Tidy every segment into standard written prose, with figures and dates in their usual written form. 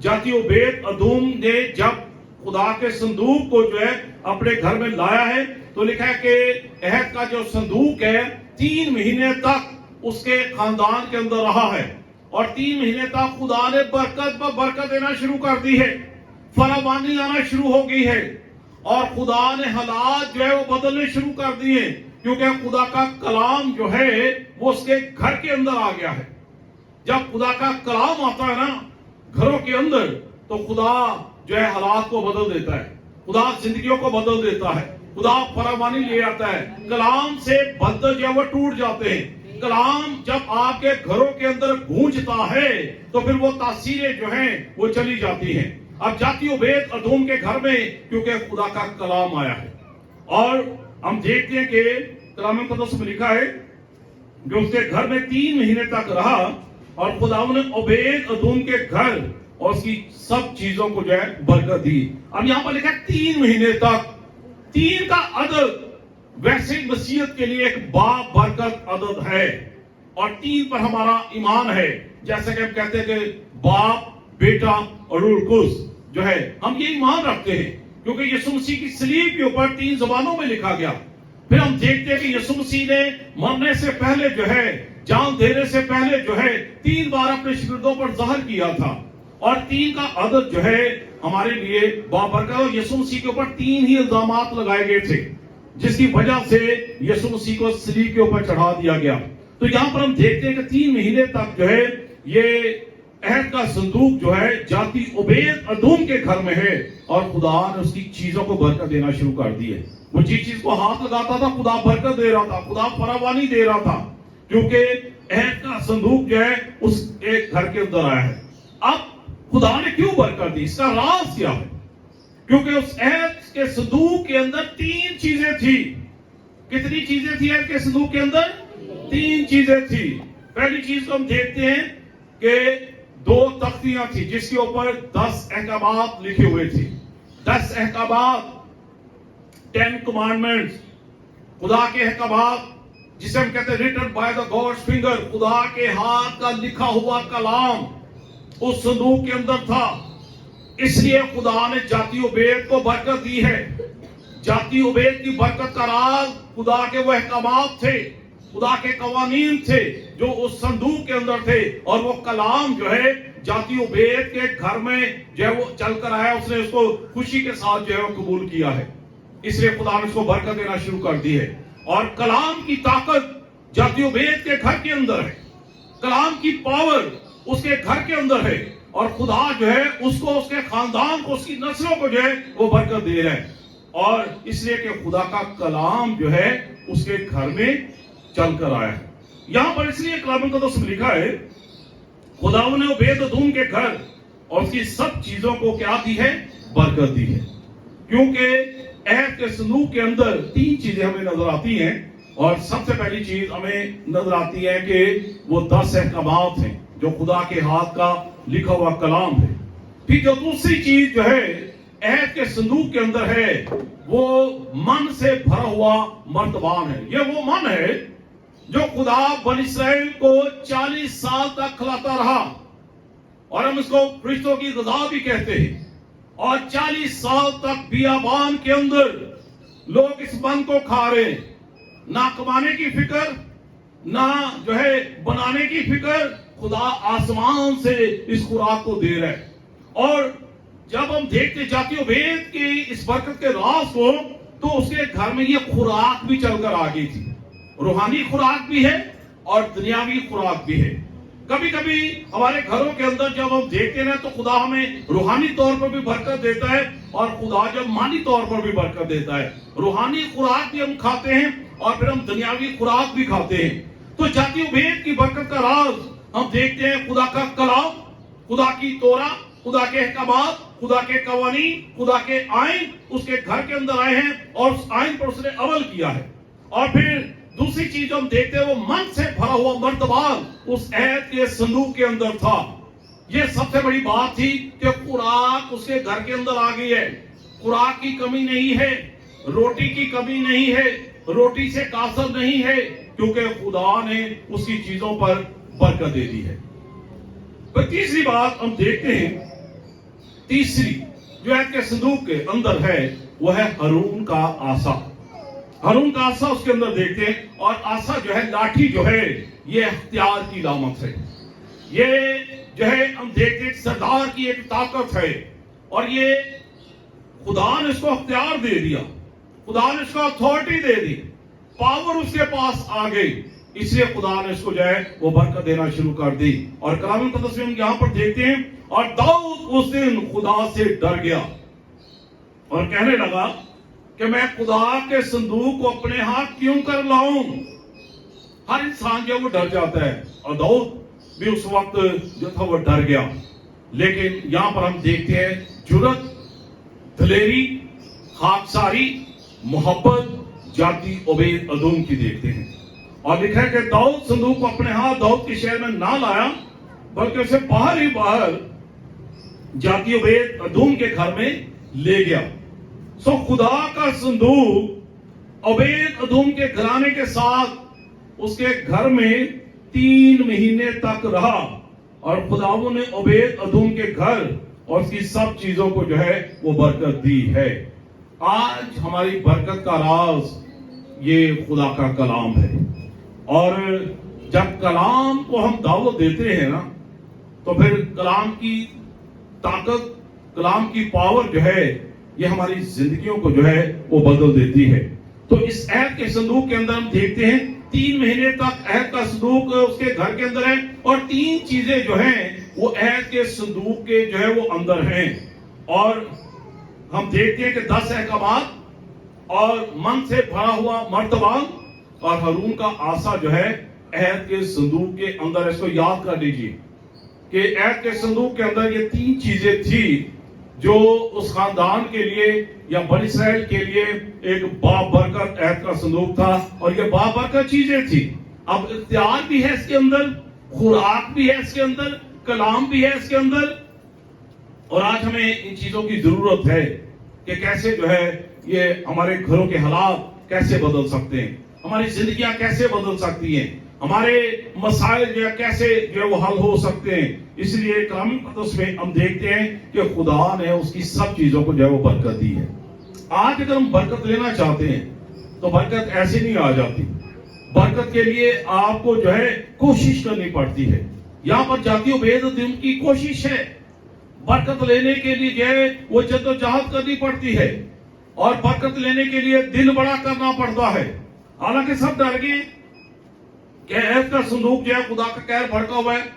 जाती ओबेद अदूम ने जब खुदा के संदूक को जो है अपने घर में लाया है, तो लिखा है कि अहद का जो संदूक है 3 महीने तक उसके खानदान के अंदर रहा है, और 3 महीने तक खुदा ने बरकत पर बरकत देना शुरू कर दी है, फरावानी आना शुरू हो गई है, और खुदा ने हालात जो है वो बदलने शुरू कर दिए, क्योंकि खुदा का कलाम जो है वो उसके घर के अंदर आ गया है। जब खुदा का कलाम आता है ना घरों के अंदर, तो खुदा जो है हालात को बदल देता है, खुदा जिंदगियों को बदल देता है, खुदा फरावानी ले आता है। कलाम से बदल जो है वो टूट जाते हैं। कलाम जब आपके घरों के अंदर गूंजता है तो फिर वो तासीरें जो हैं वो चली जाती हैं। अब जाती ओबेद अदूम के घर में क्योंकि खुदा का कलाम आया है, और हम देखते हैं कि कलाम मुक़द्दस में लिखा है कि उसके घर में 3 महीने तक रहा, और खुदा ने ओबेद अदूम के घर और उसकी सब चीजों को जो है बरकत दी। अब यहां पर लिखा 3 महीने तक, 3 का अदद वैसे मसीहत के लिए एक बाबरकत अदद है, और 3 पर हमारा ईमान है। जैसे कि हम कहते हैं कि बाप, बेटा और रूह कुद्स जो है, हम ये ईमान रखते हैं क्योंकि यीशु मसीह की सलीब के ऊपर 3 ज़बानों में लिखा गया। फिर हम देखते हैं कि यीशु मसीह ने मरने से पहले जो है, जान देने से पहले जो है 3 बार अपने शागिर्दों पर ज़हर किया था, और 3 का अदद जो है हमारे लिए बाबरकत। और यीशु मसीह के ऊपर 3 ही इल्जामात लगाए गए थे, जिसकी वजह से यीशु मसीह को सलीब के ऊपर चढ़ा दिया गया। तो यहाँ पर हम देखते हैं कि 3 महीने तक जो है ये अहद का संदूक जो है जाती ओबेद अदूम के घर में है, और खुदा ने उसकी चीजों को बरकत देना शुरू कर दी है। वो जिस चीज को हाथ लगाता था खुदा बरकत दे रहा था, खुदा फरावानी दे रहा था, क्योंकि अहद का संदूक जो है उस एक घर के अंदर आया है। अब खुदा ने क्यों बरकत दी, इसका राज क्या है? क्योंकि उस अहद के संदूक के अंदर 3 चीजें थी। कितनी चीजें थी अहद के संदूक के अंदर? 3 चीजें थी। पहली चीज को हम देखते हैं कि 2 तख्तियां थी जिसके ऊपर 10 अहकामात लिखे हुए थे। 10 अहकामात, 10 कमांडमेंट्स, खुदा के अहकामात, जिसे हम कहते हैं written by the God's finger, खुदा के हाथ का लिखा हुआ कलाम उस संदूक के अंदर था। इसलिए खुदा ने जाती ओबेद को बरकत दी है। जाती ओबेद की बरकत का राज खुदा के वो अहकामात थे, खुदा के कवानीन थे जो उस संदूक के अंदर थे, और वो कलाम जो है जाती ओबेद के घर में जो है वो चलकर आया, उसने उसको खुशी के साथ जो है वो कबूल किया है। इसलिए खुदा ने उसको बरकत देना शुरू कर दी है। और कलाम की ताकत जाती ओबेद के घर के अंदर है, कलाम की पावर उसके घर के अंदर है, और खुदा जो है उसको, उसके खानदान को, उसकी नस्लों को जो है वो बरकत दे रहा है। और इसलिए कि खुदा का कलाम जो है उसके घर में चलकर आया है। यहां पर इसलिए कलाम मुक़द्दस में लिखा है खुदा ने ओबेद अदूम के घर और उसकी सब चीजों को क्या दी है? बरकत दी है। क्योंकि अहद के संदूक के अंदर 3 चीजें हमें नजर आती हैं, और सबसे पहली चीज हमें नजर आती है कि वो 10 अहकामात हैं जो खुदा के हाथ का लिखा हुआ कलाम है। फिर जो दूसरी चीज जो है अहद के संदूक के अंदर है वो मन से भरा हुआ मर्तबान है। ये वो मन है जो खुदा बनी इस्राएल को 40 साल तक खिलाता रहा, और हम इसको फरिश्तों की ग़िज़ा भी कहते हैं। और 40 साल तक बियाबान के अंदर लोग इस मन को खा रहे हैं, ना कमाने की फिक्र, ना जो है बनाने की फिक्र, खुदा आसमान से इस खुराक को दे रहा है। और जब हम देखते जाती ओबेद की इस बरकत के राज को, तो उसके घर में ये खुराक भी चलकर आ गई थी। रूहानी खुराक भी है और दुनियावी खुराक भी है। कभी कभी हमारे घरों के अंदर जब हम देखते हैं तो खुदा हमें रूहानी तौर पर भी बरकत देता है, और खुदा जब मानी तौर पर भी बरकत देता है। रूहानी खुराक भी हम खाते हैं और फिर हम दुनियावी खुराक भी खाते हैं। तो जाती ओबेद की बरकत का राज हम देखते हैं खुदा का कलाम, खुदा की तोरा, खुदा के अहकामात, खुदा के कवानीन, खुदा के आइन उसके घर के अंदर आए हैं, और उस आइन पर उसने अमल किया है। और फिर दूसरी चीज हम देखते हैं वो मन से भरा हुआ मर्तबान उस अहद के संदूक के अंदर था। ये सबसे बड़ी बात थी कि खुराक उसके घर के अंदर आ गई है। खुराक की कमी नहीं है, रोटी की कमी नहीं है, रोटी से कासर नहीं है, क्योंकि खुदा ने उसकी चीजों पर बरकत दे दी है। पर तीसरी बात हम देखते हैं तीसरी जो ऐत के संदूक के अंदर है वो है हारून का आसा। हारून का आसा उसके अंदर देखते हैं, और आसा जो है लाठी जो है ये अख्तियार की लामत है। ये जो है हम देखते हैं सरदार की एक ताकत है, और ये खुदा ने इसको अख्तियार दे दिया, खुदा ने इसको अथॉरिटी दे दी, पावर उसके पास आ गई, इसलिए खुदा ने इसको जो है वो बरकत देना शुरू कर दी। और कलाम मुक़द्दस में हम यहाँ पर देखते हैं, और दाऊद उस दिन खुदा से डर गया और कहने लगा कि मैं खुदा के संदूक को अपने हाथ क्यों कर लाऊं। हर इंसान जो वो डर जाता है, और दाऊद भी उस वक्त जो था वो डर गया। लेकिन यहां पर हम देखते हैं जुर्रत, दलेरी, खाकसारी, मोहब्बत जाति ओबेद अदोम की देखते हैं। और लिखा है कि दाऊद संदूक को अपने हाथ दाऊद के शहर में ना लाया, बल्कि उसे बाहर ही बाहर जाति ओबेद अदोम के घर में ले गया। सो खुदा का संदूक ओबेद अदोम के घराने के साथ उसके घर में 3 महीने तक रहा, और खुदावंद ने ओबेद अदोम के घर और उसकी सब चीजों को जो है वो बरकत दी है। आज हमारी बरकत का राज ये खुदा का कलाम है, और जब कलाम को हम दावत देते हैं ना, तो फिर कलाम की ताकत, कलाम की पावर जो है ये हमारी जिंदगियों को जो है वो बदल देती है। तो इस ऐत के संदूक के अंदर हम देखते हैं 3 महीने तक ऐत का संदूक उसके घर के अंदर है, और 3 चीजें जो हैं वो ऐत के संदूक के जो है वो अंदर हैं। और हम देखते हैं कि 10 अहकामात और मन से भरा हुआ मर्तबान और हारून का आसा जो है ऐत के संदूक के अंदर। इसको याद कर लीजिए कि ऐत के संदूक के अंदर ये 3 चीजें थी जो उस खानदान के लिए या बनी इस्राएल के लिए एक बाबरकत ऐत का संदूक था, और ये बाबरकत चीजें थी। अब इख्तियार भी है इसके अंदर, खुराक भी है इसके अंदर, कलाम भी है इसके अंदर, और आज हमें इन चीजों की जरूरत है कि कैसे जो है ये हमारे घरों के हालात कैसे बदल सकते हैं, हमारी जिंदगियां कैसे बदल सकती हैं, हमारे मसाइल जो है कैसे जो है वो हल हो सकते हैं। इसलिए कलाम मुक़द्दस में हम देखते हैं कि खुदा ने उसकी सब चीजों को जो है वो बरकत दी है। आज अगर हम बरकत लेना चाहते हैं तो बरकत ऐसे नहीं आ जाती, बरकत के लिए आपको जो है कोशिश करनी पड़ती है। यहाँ पर जाति ओबेद अदोम की कोशिश है, बरकत लेने के लिए जो है वो जद्दोजहद करनी पड़ती है, और बरकत लेने के लिए दिल बड़ा करना पड़ता है। हालांकि सब डर गए कि ऐत का संदूक जो है खुदा का कहर भड़का हुआ है,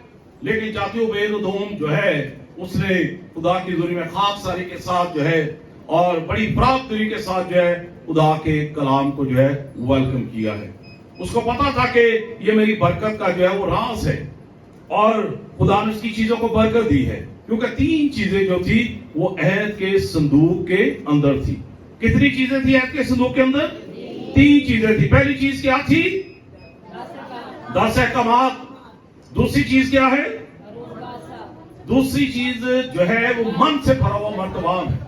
लेकिन जाति ओबेद अदोम जो है उसने खुदा की हुजूरी में खाकसारी के साथ जो है और बड़ी बराबरी के साथ जो है खुदा के कलाम को जो है वेलकम किया है। उसको पता था कि ये मेरी बरकत का जो है वो राज है, और खुदा ने उसकी चीजों को बरकत दी है, क्योंकि 3 चीजें जो थी वो ऐत के संदूक के अंदर थी। कितनी चीजें थी ऐत के संदूक के अंदर? 3 चीजें थी। पहली चीज क्या थी? 10 अहकामात। दूसरी चीज क्या है? दूसरी चीज जो है वो मन से भरा हुआ मर्तबान है।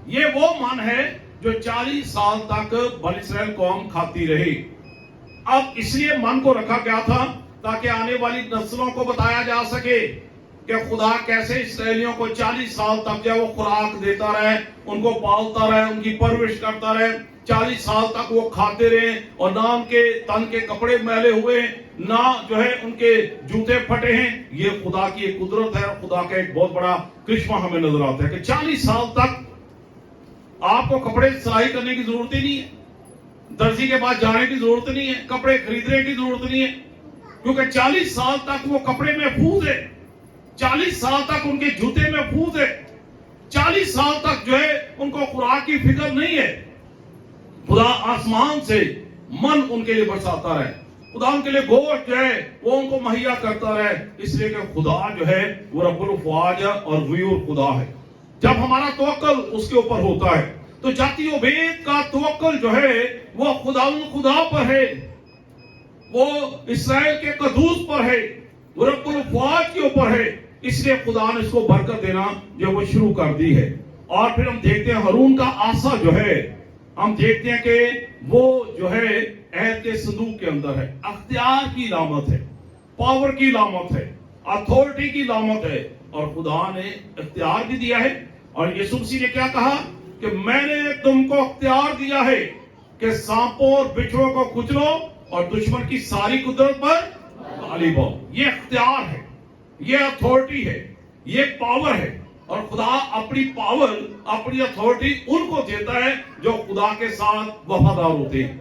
ये वो मन है जो 40 साल तक बनी इस्राएल कौम खाती रही। अब इसलिए मन को रखा गया था ताकि आने वाली नस्लों को बताया जा सके कि खुदा कैसे इस्राएलियों को 40 साल तक जो वो खुराक देता रहे, उनको पालता रहे, उनकी परवरिश करता रहे, 40 साल तक वो खाते रहे, और ना उनके तन के कपड़े मैले हुए, ना जो है उनके जूते फटे हैं। ये खुदा की एक कुदरत है, खुदा का एक बहुत बड़ा करिश्मा हमें नजर आता है कि 40 साल तक आपको कपड़े सिलाई करने की जरूरत ही नहीं है, दर्जी के पास जाने की जरूरत नहीं है, कपड़े खरीदने की जरूरत नहीं है, क्योंकि 40 साल तक वो कपड़े महफूज है, 40 साल तक उनके जूते महफूज है, 40 साल तक जो है उनको खुराक की फिक्र नहीं है। खुदा आसमान से मन उनके लिए बरसाता रहे, खुदा उनके लिए गोश्त जो है वो उनको मुहैया करता रहे, इसलिए कि खुदा जो है वो रब्बुल अफ़वाज और ग़यूर खुदा है। जब हमारा तवक्कुल उसके ऊपर होता है तो जाति ओबेद का तवक्कुल जो है वो खुदा पर है, वो इस्राएल के कदूस पर है, वो रब्बुल अफ़वाज के ऊपर है। इसलिए खुदा ने इसको बरकत देना जो वो शुरू कर दी है। और फिर हम देखते हैं हारून का आसा जो है, हम देखते हैं कि वो जो है ऐत के संदूक के अंदर है। अख्तियार की लामत है, पावर की लामत है, अथॉरिटी की लामत है, और खुदा ने इख्तियार भी दिया है اور یسوع مسیح نے کیا کہا کہ میں نے تم کو اختیار دیا ہے کہ سانپوں اور بچھڑوں کو کچلو اور دشمن کی ساری قدرت پر غالب ہو. یہ اختیار ہے, یہ اتھارٹی ہے, یہ پاور ہے. اور خدا اپنی پاور, اپنی اتھارٹی ان کو دیتا ہے جو خدا کے ساتھ وفادار ہوتے ہیں.